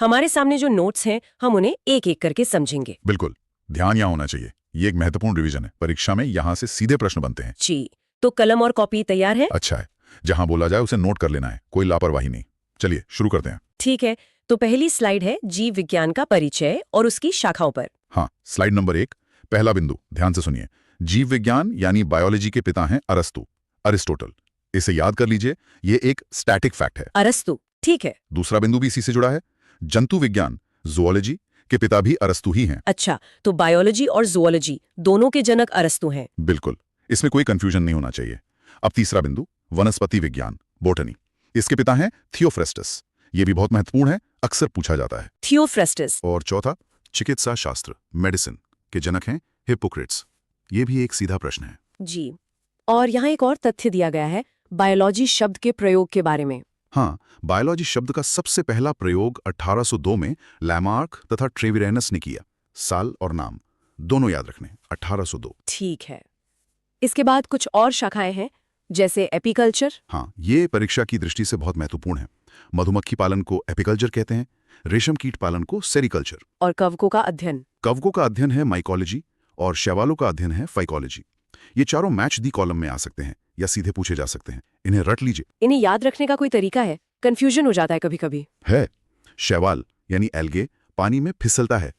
हमारे सामने जो नोट्स हैं हम उन्हें एक एक करके समझेंगे। बिल्कुल, ध्यान यहाँ होना चाहिए। ये एक महत्वपूर्ण रिवीजन है, परीक्षा में यहाँ से सीधे प्रश्न बनते हैं। जी, तो कलम और कॉपी तैयार है? अच्छा है, जहाँ बोला जाए उसे नोट कर लेना है, कोई लापरवाही नहीं। चलिए शुरू करते हैं। ठीक है, तो पहली स्लाइड है जीव विज्ञान का परिचय और उसकी शाखाओं पर। हाँ, स्लाइड नंबर 1, पहला बिंदु, ध्यान से सुनिए। जीव विज्ञान यानी बायोलॉजी के पिता हैं अरस्तु, अरिस्टोटल। इसे याद कर लीजिए, ये एक स्टैटिक फैक्ट है। अरस्तु, ठीक है। दूसरा बिंदु भी इसी से जुड़ा है। जंतु विज्ञान, जूलॉजी के पिता भी अरस्तु ही हैं। अच्छा, तो बायोलॉजी और जूलॉजी दोनों के जनक अरस्तु हैं। बिल्कुल, इसमें कोई कंफ्यूजन नहीं होना चाहिए। अब तीसरा बिंदु, वनस्पति विज्ञान, बोटनी। इसके पिता हैं थियोफ्रेस्टस। ये भी बहुत महत्वपूर्ण है, अक्सर पूछा जाता है। थियोफ्रेस्टस। और चौथा, चिकित्सा शास्त्र, मेडिसिन के जनक हैं हिप्पोक्रेट्स। ये भी एक सीधा प्रश्न है। जी, और यहाँ एक और तथ्य दिया गया है बायोलॉजी शब्द के प्रयोग के बारे में। हाँ, बायोलॉजी शब्द का सबसे पहला प्रयोग 1802 में लैमार्क तथा ट्रेविरेनस ने किया। साल और नाम दोनों याद रखने, 1802। ठीक है, इसके बाद कुछ और शाखाएं हैं जैसे एपीकल्चर। हाँ, ये परीक्षा की दृष्टि से बहुत महत्वपूर्ण है। मधुमक्खी पालन को एपीकल्चर कहते हैं, रेशम कीट पालन को सेरिकल्चर। और कवकों का अध्ययन। कवकों का अध्ययन है माइकोलॉजी और शैवालों का अध्ययन है फाइकोलॉजी। ये चारों मैच दी कॉलम में आ सकते हैं या सीधे पूछे जा सकते हैं। इन्हें रट लीजिए। इन्हें याद रखने का कोई तरीका है? कंफ्यूजन हो जाता है कभी कभी। है, शैवाल यानी एल्गे पानी में फिसलता है,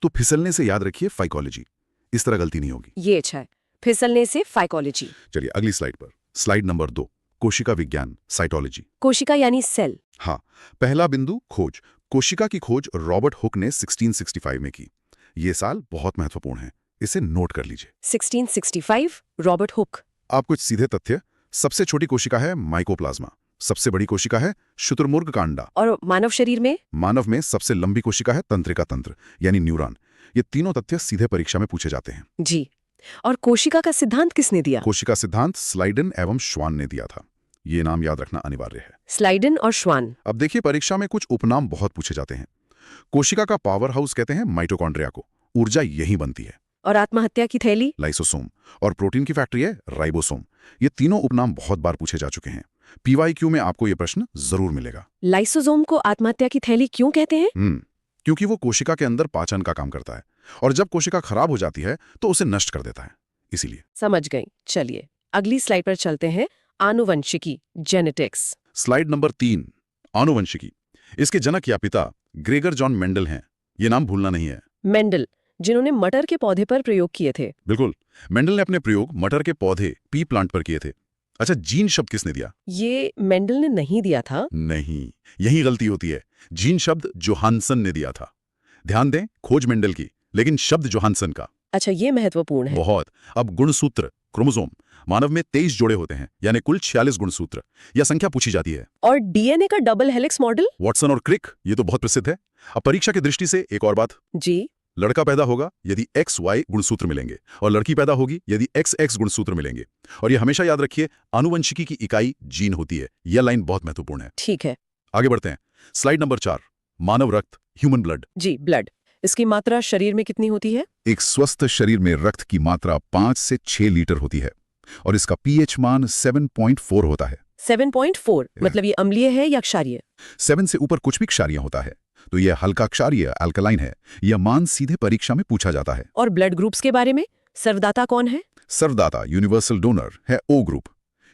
तो फिसलने से याद रखिए फाइकोलॉजी। इस तरह गलती नहीं होगी। ये अच्छा है, फिसलने से फाइकोलॉजी। चलिए अगली स्लाइड पर, स्लाइड नंबर 2, कोशिका विज्ञान, साइटोलॉजी। कोशिका यानी सेल। हाँ, पहला बिंदु खोज। कोशिका की खोज रॉबर्ट हुक ने 1665 में की। ये साल बहुत महत्वपूर्ण है, इसे नोट कर लीजिए। 1665, रॉबर्ट हुक। आप कुछ सीधे तथ्य। सबसे छोटी कोशिका है माइकोप्लाज्मा, सबसे बड़ी कोशिका है शुतुरमुर्ग कांडा। और मानव शरीर में? मानव में सबसे लंबी कोशिका है तंत्रिका तंत्र यानी न्यूरॉन। ये तीनों तथ्य सीधे परीक्षा में पूछे जाते हैं। जी, और कोशिका का सिद्धांत किसने दिया? कोशिका सिद्धांत स्लाइडन एवं श्वान ने दिया था। ये नाम याद रखना अनिवार्य है। स्लाइडन और श्वान। अब देखिए, परीक्षा में कुछ उपनाम बहुत पूछे जाते हैं। कोशिका का पावर हाउस कहते हैं माइटोकॉन्ड्रिया को, ऊर्जा यही बनती है। और आत्महत्या की थैली? लाइसोसोम। और प्रोटीन की फैक्ट्री है राइबोसोम। ये तीनों उपनाम बहुत बार पूछे जा चुके हैं। पीवाईक्यू में आपको ये प्रश्न जरूर मिलेगा। लाइसोसोम को आत्महत्या की थैली क्यों कहते हैं? क्योंकि वो कोशिका के अंदर पाचन का काम करता है, और जब कोशिका खराब हो जाती है तो उसे नष्ट कर देता है, इसीलिए। समझ गई। चलिए अगली स्लाइड पर चलते हैं। आनुवंशिकी, जेनेटिक्स। स्लाइड नंबर 3, आनुवंशिकी। इसके जनक या पिता ग्रेगर जॉन मेंडल हैं। ये नाम भूलना नहीं है। मेंडल, जिन्होंने मटर के पौधे पर प्रयोग किए थे। बिल्कुल, मेंडल ने अपने प्रयोग मटर के पौधे पी प्लांट पर किए थे। अच्छा, जीन शब्द किसने दिया? ये मेंडल ने नहीं दिया था। नहीं, यही गलती होती है। जीन शब्द जोहानसन ने दिया था। ध्यान दें, खोज मेंडल की, लेकिन शब्द जोहानसन का। अच्छा, ये महत्वपूर्ण है। बहुत। अब गुणसूत्र, क्रोमोसोम। मानव में 23 जोड़े होते हैं, यानी कुल 46 गुणसूत्र। यह संख्या पूछी जाती है। और डीएनए का डबल हेलिक्स मॉडल? वाटसन और क्रिक, ये तो बहुत प्रसिद्ध है। अब परीक्षा की दृष्टि से एक और बात। जी। लड़का पैदा होगा यदि XY गुणसूत्र मिलेंगे, और लड़की पैदा होगी यदि XX गुणसूत्र मिलेंगे। और ये हमेशा याद रखिए, आनुवंशिकी की इकाई जीन होती है। यह लाइन बहुत महत्वपूर्ण है। ठीक है, आगे बढ़ते हैं। स्लाइड नंबर 4, मानव रक्त, ह्यूमन ब्लड। जी, ब्लड। इसकी मात्रा शरीर में कितनी होती है? एक स्वस्थ शरीर में रक्त की मात्रा 5 से 6 लीटर होती है, और इसका pH मान 7.4 होता है। 7.4 मतलब ये अम्लीय है या क्षारीय? 7 से ऊपर कुछ भी क्षारीय होता है, तो यह हल्का क्षारीय अल्कलाइन है। यह मान सीधे परीक्षा में पूछा जाता है। और ब्लड ग्रुप्स के बारे में? सर्वदाता कौन है? सर्वदाता यूनिवर्सल डोनर है O ग्रुप।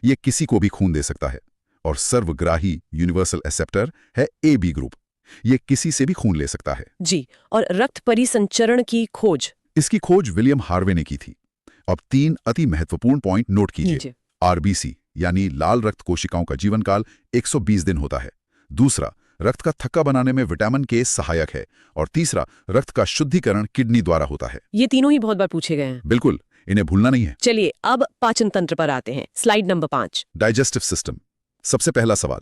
यह किसी को भी खून दे सकता है। और सर्वग्राही यूनिवर्सल एक्सेप्टर है AB ग्रुप। यह किसी से भी खून ले सकता है। जी, और रक्त परिसंचरण की खोज? इसकी खोज विलियम हार्वे ने की थी। अब 3 अति महत्वपूर्ण पॉइंट नोट कीजिए। RBC यानी लाल रक्त कोशिकाओं का जीवन काल 120 दिन होता है। दूसरा, रक्त का थक्का बनाने में विटामिन K सहायक है। और तीसरा, रक्त का शुद्धिकरण किडनी द्वारा होता है। ये तीनों ही बहुत बार पूछे गए हैं। बिल्कुल, इन्हें भूलना नहीं है। चलिए अब पाचन तंत्र पर आते हैं। Slide number 5, digestive system. सबसे पहला सवाल,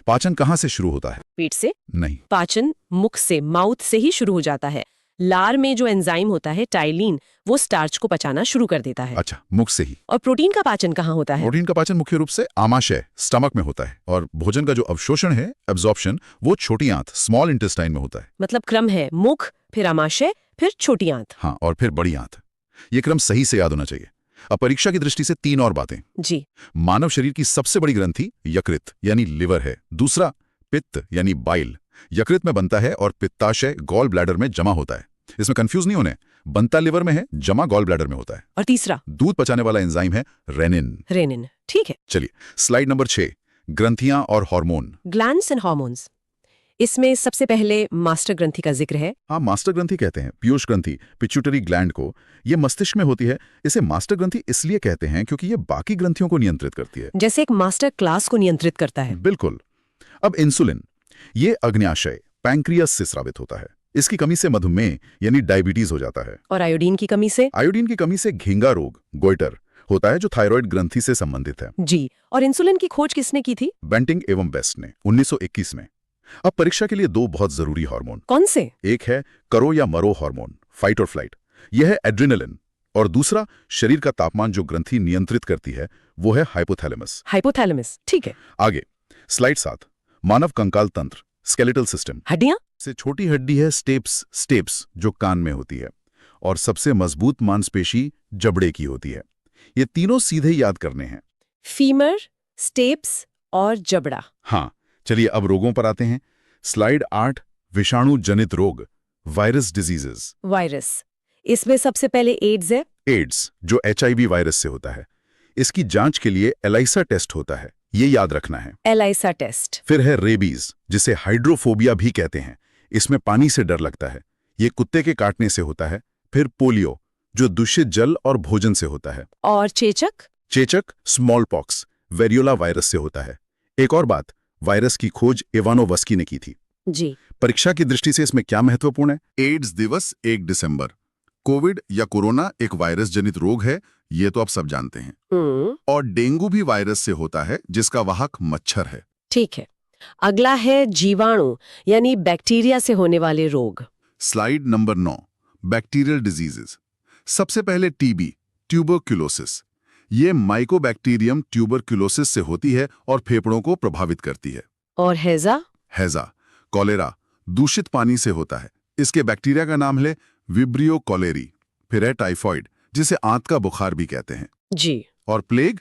पाचन कहाँ से शुरू होता है? पेट से? नहीं। पाचन मुख से, माउथ से ही शुरू हो जाता है। लार में जो एंजाइम होता है टाइलिन, वो स्टार्च को पचाना शुरू कर देता है। अच्छा, मुख से ही। और प्रोटीन का पाचन कहाँ होता है? प्रोटीन का पाचन मुख्य रूप से आमाशय, स्टमक में होता है। और भोजन का जो अवशोषण है, एब्जॉर्प्शन, वो छोटी आंत, स्मॉल इंटेस्टाइन में होता है। मतलब क्रम है मुख, फिर आमाशय, फिर छोटी आंत। हाँ, और फिर बड़ी आंत। ये क्रम सही से याद होना चाहिए। अब परीक्षा की दृष्टि से 3 और बातें। जी। मानव शरीर की सबसे बड़ी ग्रंथि यकृत यानी लिवर है। दूसरा, पित्त यानी बाइल। यकृत में बनता है और पित्ताशय गॉल ब्लैडर में जमा होता है। इसमें कंफ्यूज नहीं होने, बनता लिवर में है, जमा गॉल ब्लैडर में होता है। और तीसरा दूध पचाने वाला एंजाइम है रेनिन। रेनिन, ठीक है। चलिए स्लाइड नंबर 6, ग्रंथियां और हार्मोन। Glands and hormones. इसमें सबसे पहले मास्टर ग्रंथि का जिक्र है। हाँ, मास्टर ग्रंथि कहते हैं पीयूष ग्रंथि, पिट्यूटरी ग्लैंड को। ये मस्तिष्क में होती है। इसे मास्टर ग्रंथि इसलिए कहते हैं क्योंकि ये बाकी ग्रंथियों को नियंत्रित करती है, जैसे एक मास्टर क्लास को नियंत्रित करता है। बिल्कुल। अब इंसुलिन, ये अग्न्याशय पैंक्रियास से स्रावित होता है। इसकी कमी से मधुमेह यानी डायबिटीज हो जाता है। और आयोडीन की कमी से? आयोडीन की कमी से घेंगा रोग, गोइटर होता है, जो थायराइड ग्रंथि से संबंधित है। जी। और इंसुलिन की खोज किसने की थी? बेंटिंग एवं बेस्ट ने 1921 में। अब परीक्षा के लिए 2 बहुत जरूरी हार्मोन। कौन से? एक है करो या मरो हार्मोन, फाइट और फ्लाइट, यह है एड्रेनालिन। और दूसरा शरीर का तापमान जो ग्रंथि नियंत्रित करती है, वो है हाइपोथैलेमस। हाइपोथैलेमस, ठीक है। आगे स्लाइड 7, मानव कंकाल तंत्र, स्केलेटल सिस्टम। हड्डियां? से छोटी हड्डी है स्टेप्स, जो कान में होती है। और सबसे मजबूत मांसपेशी जबड़े की होती है। ये तीनों सीधे याद करने हैं। फीमर, स्टेप्स और जबड़ा। हाँ, चलिए अब रोगों पर आते हैं। स्लाइड 8, विषाणु जनित रोग, वायरस डिजीजेस। वायरस, इसमें सबसे पहले एड्स है। एड्स जो HIV वायरस से होता है। इसकी जांच के लिए एलाइसा टेस्ट होता है, ये याद रखना है। ELISA test. फिर है रेबीज, जिसे हाइड्रोफोबिया भी कहते हैं। इसमें पानी से डर लगता है, ये कुत्ते के काटने से होता है। फिर पोलियो, जो दूषित जल और भोजन से होता है। और चेचक? चेचक स्मॉल पॉक्स, वेरियोला वायरस से होता है। एक और बात, वायरस की खोज इवानोवस्की ने की थी। जी। परीक्षा की दृष्टि से इसमें क्या महत्वपूर्ण है? एड्स दिवस 1 दिसंबर। कोविड या कोरोना एक वायरस जनित रोग है, ये तो आप सब जानते हैं। और डेंगू भी वायरस से होता है, जिसका वाहक मच्छर है। ठीक है। अगला है जीवाणु यानी बैक्टीरिया से होने वाले रोग। Slide number 9, bacterial diseases. सबसे पहले टीबी, ट्यूबरक्यूलोसिस। ये माइकोबैक्टीरियम ट्यूबरक्यूलोसिस से होती है और फेफड़ों को प्रभावित करती है। और हैजा? हैजा, कॉलेरा, दूषित पानी से होता है। इसके बैक्टीरिया का नाम है विब्रियो कॉलेरी। फिर है टाइफॉइड, जिसे आंत का बुखार भी कहते हैं। जी। और प्लेग?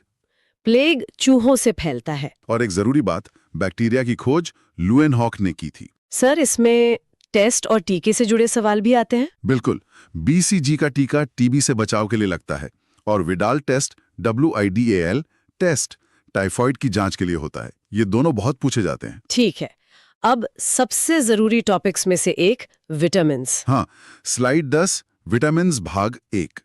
प्लेग चूहों से फैलता है। और एक जरूरी बात, बैक्टीरिया की खोज लुएनहॉक ने की थी। सर, इसमें टेस्ट और टीके से जुड़े सवाल भी आते हैं। बिल्कुल। BCG का टीका टीबी से बचाव के लिए लगता है। और Widal test, WIDAL test, typhoid की जांच के लिए होता है। ये दोनों बहुत पूछे जाते हैं। ठीक है। अब सबसे जरूरी टॉपिक्स में से एक, विटामिन्स। हाँ, स्लाइड 10, विटामिन्स भाग 1।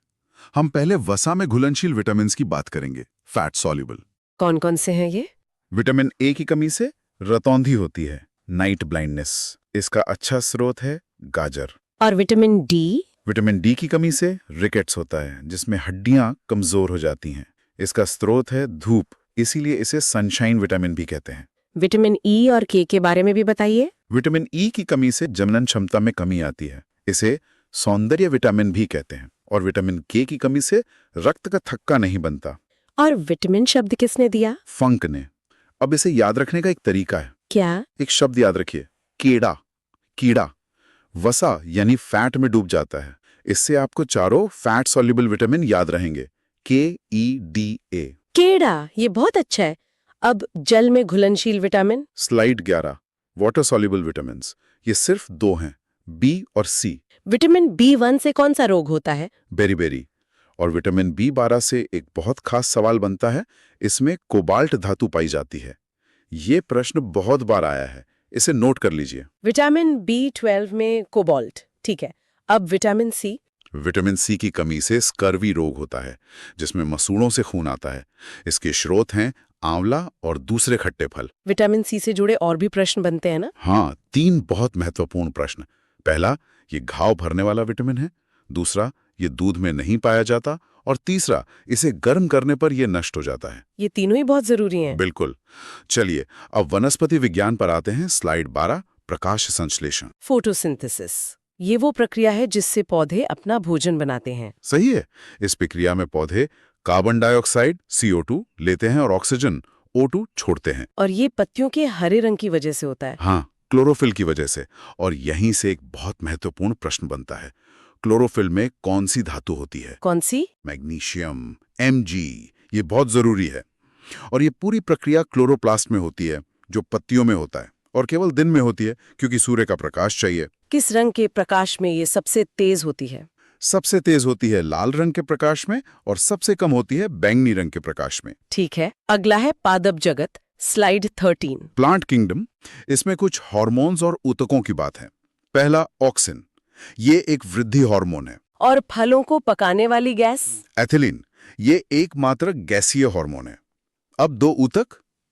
हम पहले वसा में घुलनशील विटामिन्स की बात करेंगे, फैट सॉल्युबल। कौन कौन से हैं ये? विटामिन ए की कमी से रतौंधी होती है, नाइट ब्लाइंडनेस। इसका अच्छा स्रोत है गाजर। और विटामिन डी? विटामिन डी की कमी से रिकेट्स होता है, जिसमें हड्डियां कमजोर हो जाती हैं। इसका स्रोत है धूप, इसीलिए इसे सनशाइन विटामिन भी कहते हैं। विटामिन ई और के बारे में भी बताइए। विटामिन ई की कमी से जनन क्षमता में कमी आती है, इसे सौंदर्य विटामिन भी कहते हैं। और विटामिन के की कमी से रक्त का थक्का नहीं बनता। और विटामिन शब्द किसने दिया? फंक ने। अब इसे याद रखने का एक तरीका है। क्या? एक शब्द याद रखिए, कीड़ा। कीड़ा वसा यानी फैट में डूब जाता है। इससे आपको चारों फैट सॉल्युबल विटामिन याद रहेंगे, KEDA। कीड़ा, ये बहुत अच्छा है। अब जल में घुलनशील vitamin. Slide 11, water soluble vitamin. ये सिर्फ 2 हैं, B और C। विटामिन B1 से कौन सा रोग होता है? बेरी। और विटामिन B12 से एक बहुत खास सवाल बनता है, इसमें कोबाल्ट धातु पाई जाती है। ये प्रश्न बहुत बार आया है, इसे नोट कर लीजिए। विटामिन B12 में कोबाल्ट, ठीक है। अब विटामिन सी? विटामिन सी की कमी से स्कर्वी रोग होता है, जिसमें मसूड़ों से खून आता है। इसके स्रोत हैं आंवला और दूसरे खट्टे फल। विटामिन सी से जुड़े और भी प्रश्न बनते हैं ना? हाँ, 3 बहुत महत्वपूर्ण प्रश्न। पहला, ये घाव भरने वाला विटामिन है। दूसरा, ये दूध में नहीं पाया जाता। और तीसरा, इसे गर्म करने पर यह नष्ट हो जाता है। ये तीनों ही बहुत जरूरी हैं। बिल्कुल। चलिए अब वनस्पति विज्ञान पर आते हैं। स्लाइड 12, प्रकाश संश्लेषण। फोटोसिंथेसिस, ये वो प्रक्रिया है जिससे पौधे अपना भोजन बनाते हैं। सही है। इस प्रक्रिया में पौधे कार्बन डाइऑक्साइड CO2 लेते हैं और ऑक्सीजन O2 छोड़ते हैं। और ये पत्तियों के हरे रंग की वजह से होता है। हाँ, क्लोरोफिल की वजह से। और यहीं से एक बहुत महत्वपूर्ण प्रश्न बनता है, क्लोरोफिल में कौन सी धातु होती है? कौन सी? Magnesium, Mg। ये बहुत जरूरी है। और ये पूरी प्रक्रिया क्लोरोप्लास्ट में होती है, जो पत्तियों में होता है। और केवल दिन में होती है क्योंकि सूर्य का प्रकाश चाहिए। किस रंग के प्रकाश में ये सबसे तेज होती है? सबसे तेज होती है लाल रंग के प्रकाश में और सबसे कम होती है बैंगनी रंग के प्रकाश में। ठीक है, अगला है पादप जगत, स्लाइड 13। प्लांट किंगडम, इसमें कुछ हार्मोन्स और ऊतकों की बात है। पहला ऑक्सिन, ये एक वृद्धि हार्मोन है। और फलों को पकाने वाली गैस? एथिलीन, ये एकमात्र गैसीय हार्मोन है। अब दो ऊतक,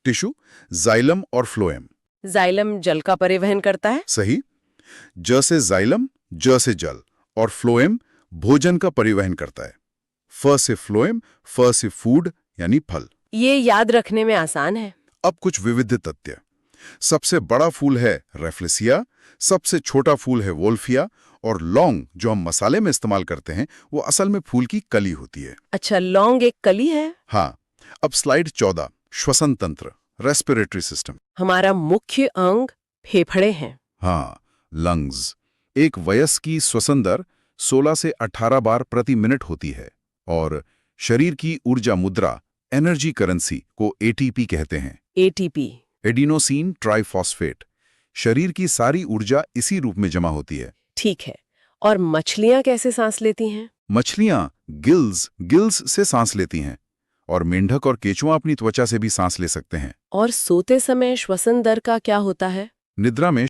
टिश्यू, जाइलम और फ्लोएम। जाइलम जल का परिवहन करता है? सही। ज से जाइलम, ज से जल, और फ्लोएम भोजन का परिवहन करता है। फ से फ्लोएम, फ से फूड यानी फल। ये याद रखने में आसान है। अब कुछ विविध तथ्य। सबसे बड़ा फूल है रेफ्लेसिया, सबसे छोटा फूल है वोल्फिया, और लौंग जो हम मसाले में इस्तेमाल करते हैं वो असल में फूल की कली होती है। अच्छा, लौंग एक कली है? हाँ। अब स्लाइड 14, श्वसन तंत्र, रेस्पिरेटरी सिस्टम। हमारा मुख्य अंग फेफड़े हैं। हाँ, लंग्स। एक वयस्क की श्वसन दर 16 से 18 बार प्रति मिनट होती है और शरीर की ऊर्जा मुद्रा, एनर्जी करेंसी को एटीपी कहते हैं। ATP, adenosine triphosphate. शरीर की सारी ऊर्जा इसी रूप में जमा होती है। ठीक है। और मछलियां कैसे सांस लेती हैं? मछलियां गिल्स से सांस लेती हैं और मेंढक और केचुआ अपनी त्वचा से भी सांस ले सकते हैं। और सोते समय श्वसन दर का क्या होता है? निद्रा में